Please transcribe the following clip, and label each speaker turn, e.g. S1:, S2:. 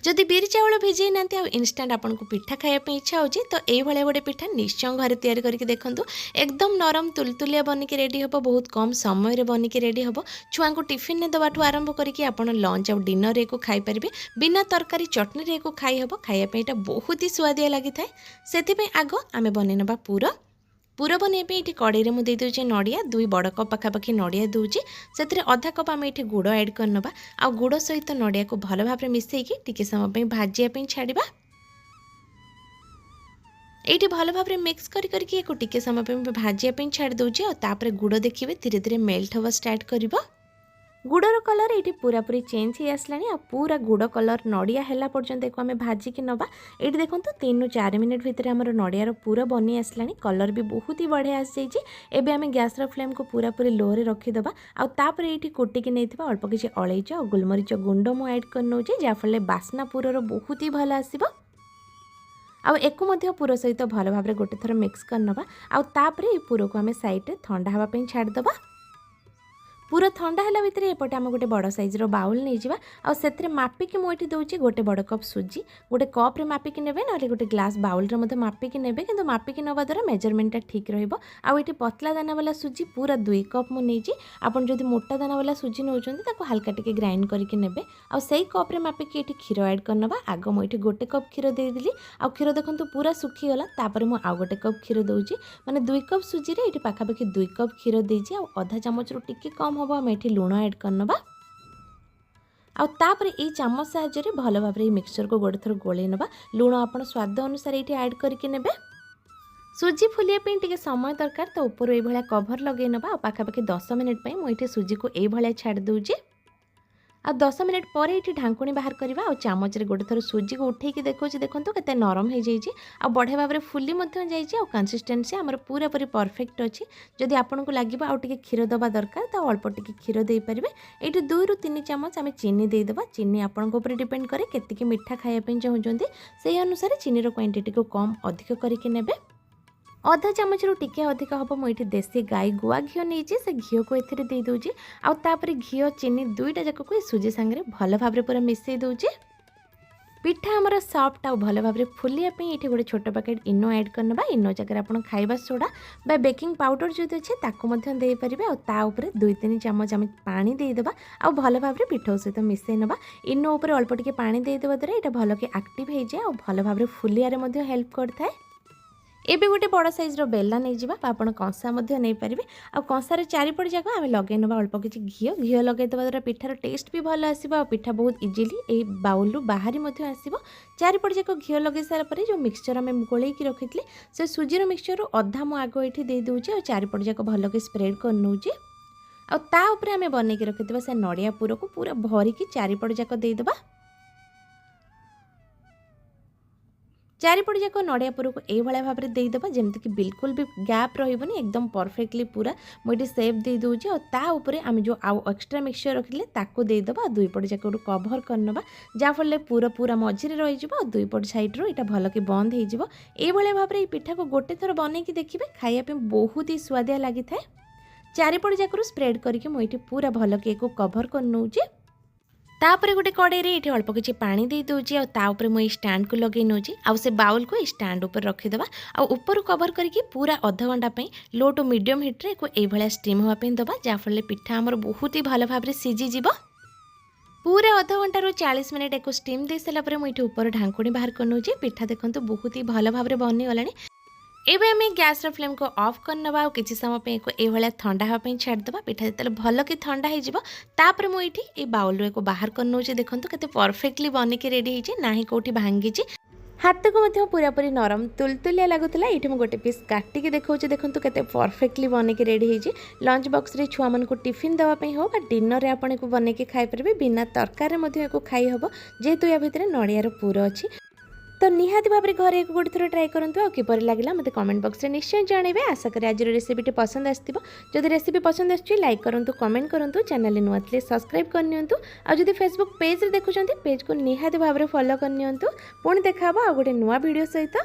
S1: जदि बिरी चाउल भिजई ना इनस्टाट आपको पिठा खायापी इच्छा हो तो ये गोटे पिठा निश्चय घरे तैयारी करके देखूँ। एकदम नरम तुलतुलिया बनिकी रेडी हम, बहुत कम समय बनिकी रेडी हम। छुआ को टिफिन ने दबाठू आरंभ करके आपड़ लंच आउ डिनर को खाईपारे, बिना तरकारी चटनी को खाई हम। खायापी यहाँ बहुत ही सुआदिया लगी था। से आग आम बन ना पूर पूर बनवाई ये कड़े में दे दूचे नड़िया 2 बड़ कप पखापाखि नड़िया दूची से अधा कप आम ये गुड़ ऐड करनबा। आ गुड़ सहित नड़िया को भल भाव मिसईकी टिके समय भाजिया छाड़ा। ये भल भाव मिक्स करके टिके समय भाजिया छाड़ दूचे। और गुड़ देखिए धीरे धीरे मेल्ट हवा स्टार्ट कर। गुड़र कलर ये पूरापूरी चेंज हो आसला। पूरा गुड़ कलर नड़िया है पर्यंत एक आम भाजिकी नवा। ये देखो 3 ରୁ 4 मिनिट भितर आम नड़ियार पूरा बनी आसला। कलर भी बहुत ही बढ़िया आसी जाइए। एबे आम गैस फ्लेम को पूरापूरी लो रे रखीदबा। आउे ये कुटिकी नहीं अल्प किसी अलैच और गोलमरीच गुंड मु ऐड कर नौचे, जहाँफल बास्ना पूरर बहुत ही भल आसो। आउ पूर सहित भल भाव गोटे थर मिक्स करनबा। आउे पूर को आम साइड ठंडा हाँवाई छाड़दबा। पूरा ठंडा है भितर एपटे आम गोटे बड़ साइज बाउल नहीं जावा। आ से मापिकी मुझे दूसरी गोटे बड़ कप सुजी गोटे कप रे मापिकी नेबे, ना गोटे ग्लास बाउल रे मध्य मापिकी नेबे। किंतु मापिकी नवा द्वारा मेजरमेंटा ठीक रहिबो। आ ये पतला दाना वाला सुजी पूरा 2 कप मु नेजी। आपन जदि मोटा दाना वाला सुजी नौचंदी ताको हल्का टिके ग्राइंड करके नेबे। आ सेही कप रे मापिकी ये क्षीर ऐड करनबा। आग मु ये गोटे कप क्षीर दे दिली। आ क्षीर देखंतु पूरा सुखी गला। तापर मु आ गोटे कप क्षीर दउची, माने 2 कप सुजी रे ये पाखापाखि 2 कप क्षीर देजी। आ आधा चामच रो टिके कम हम आम ये लुण ऐड करनबा। आउे ये चामच साहाय्य भल भाव मिक्सचर को गोटे थर गोले नबा। लुण आप स्वाद अनुसार ये ऐड करके नेबे। सुजी फुलिया टिके समय दरकार, तो ऊपर ये कभर लगे नबा। पाखापाखि 10 मिनिट मुझे सुजी को ये छाड़ दूची। आ 10 मिनिट पर ये ढांकुणी बाहर करवा। और चामच रे गोटे थर सुजी को उठेकी देखो देखो केते नरम हो जाइए। आ बढ़िया भाव में फुली जाइए। और कंसिस्टेंसी आमर पूरा पूरी परफेक्ट अच्छी। जदि आपको लगे आउ टिके क्षीर दबा दरकार तो अल्प टिके क्षीर दे पारे। ये 2 ରୁ 3 ଚାମଚ आम चीनी देदेबा। चीनी आपण डिपेंड करे केतिकी मिठा खायापी चाहूँगी से अनुसार चीनी क्वांटिटी को कम अधिक करके नेबे। आधा चामच रू टिके अधिक हम मुझे देसी गाई गुआ घी नहीं से घी को एथे दे दूची। आउे घी चीनी 2टा जाक को सुजी सांगे भल भाव पूरा मिसई दूची। पिठा आमर सॉफ्ट आउ भल भाव फुलिया ये गोटे छोट पैकेट इनो ऐड करनबा। इनो जगह आप खाइबा सोडा बा बेकिंग पाउडर जो अच्छे ताकू दे पारे। और 2-3 चामच आम पानी देदेबा। आ भल भाव पिठा सहित मिसई नबा। इनो उपर अल्प टिके पानी देदेबा द्वारा यहाँ भल के एक्टिव हो जाए। और भल भाव फुलिया हेल्प करता है। एबे गोटे बड़ साइज बेला नहीं जावा। आपन कंसा नहीं पारे। आ कंसार चारिपट जाक आम लगे ना अल्प किसी घी लगेदेवा द्वारा पिठार टेस्ट भी भल आसो। पिठा बहुत इजिली ये बाउल बाहरी आसो। चारिपट जाक घी लगे सारापर जो मिक्सचर आम गोलैकी रखी से सुजीर मिक्सचर अधा मु आग ये दे दूचे। और चारिपट जाक भल के स्प्रेड कर नौचे। आउे आम बनईकी रखी से नड़िया पूर को पूरा भरिकी चारिपट जाक देदेबा। चारिपट जाक नड़िया पूर को ये भाव में देदेबा जमीक बिल्कुल भी गैप रही एकदम परफेक्टली पूरा मुझे सेप दे दूची। और आम जो आउ एक्सट्रा मिक्सचर रखिले ताको देदेबा। 2 पट जाक कभर करनबा जहाँफल पूरा पूरा मझिरे रही। और 2 पट साइड रो यहाँ भल कि बंद हो भाव में पिठा को गोटे थर बनईकी देखिए खायापी बहुत ही स्वादिया लगी था। चारिपट जाक स्प्रेड करके मुझे पूरा भल कि कभर कर नौचे। तापर गोटे कड़े ये अल्प किसी पानी दे दूची। और मुझे स्टैंड को लगे नौची। आउ से बाउल को स्टैंड ऊपर रखीदबा। ऊपर कवर करके पूरा अध घंटा लो टू मीडियम हिट्रे ये स्टीम होगापी दबा। जहाँफल पिठा आमर बहुत ही भल भाव सीझीज। पूरा अध घंटा रू 40 मिनिट एक स्टीम दे सारापर मुझे ऊपर ढांकुणी बाहर कर नौची। पिठा देखो बहुत ही भल भाव में बनीगला। एबे आम गैस फ्लेम को ऑफ करनबा। और किसी समय ये ठंडा हाँवाई छाड़दबा। पिठा जो भल कि ठंडा होपर मुझे बाउल को बाहर कर नौचे। देखो केते परफेक्टली बनिकी रेडी होइए, ना ही कौटी भांगी। हाथ को पूरापूरी नरम तुलतुलिया लगुला। ये मुझे गोटे पीस काटिकी देखा देखो केते परफेक्टली बनिकी रेडी होइए। लंच बॉक्स रे छुआ मन को टिफिन देवाई हो डिनर आपन को बनईकी खाई पारे। बिना तरकारी खाई हम जेहेतु या भितर नड़ियार पूर अच्छी। तो निहाती भाव में घरे एक गोटे थर ट्राए करूँ। किपर लगे मत कमेंट बॉक्स में निश्चय जानवे। आशा करें आज रेसिपी पसंद आसो। जदि रेसिपी पसंद आसुच्छी लाइक करूँ, कमेंट करूँ, चैनल नुआ थे सब्सक्राइब करनी। आदि फेसबुक पेज देखुं पेज को निहाती भाव में फॉलो करनी। पुणी देखा गोटे नुआ वीडियो सहित।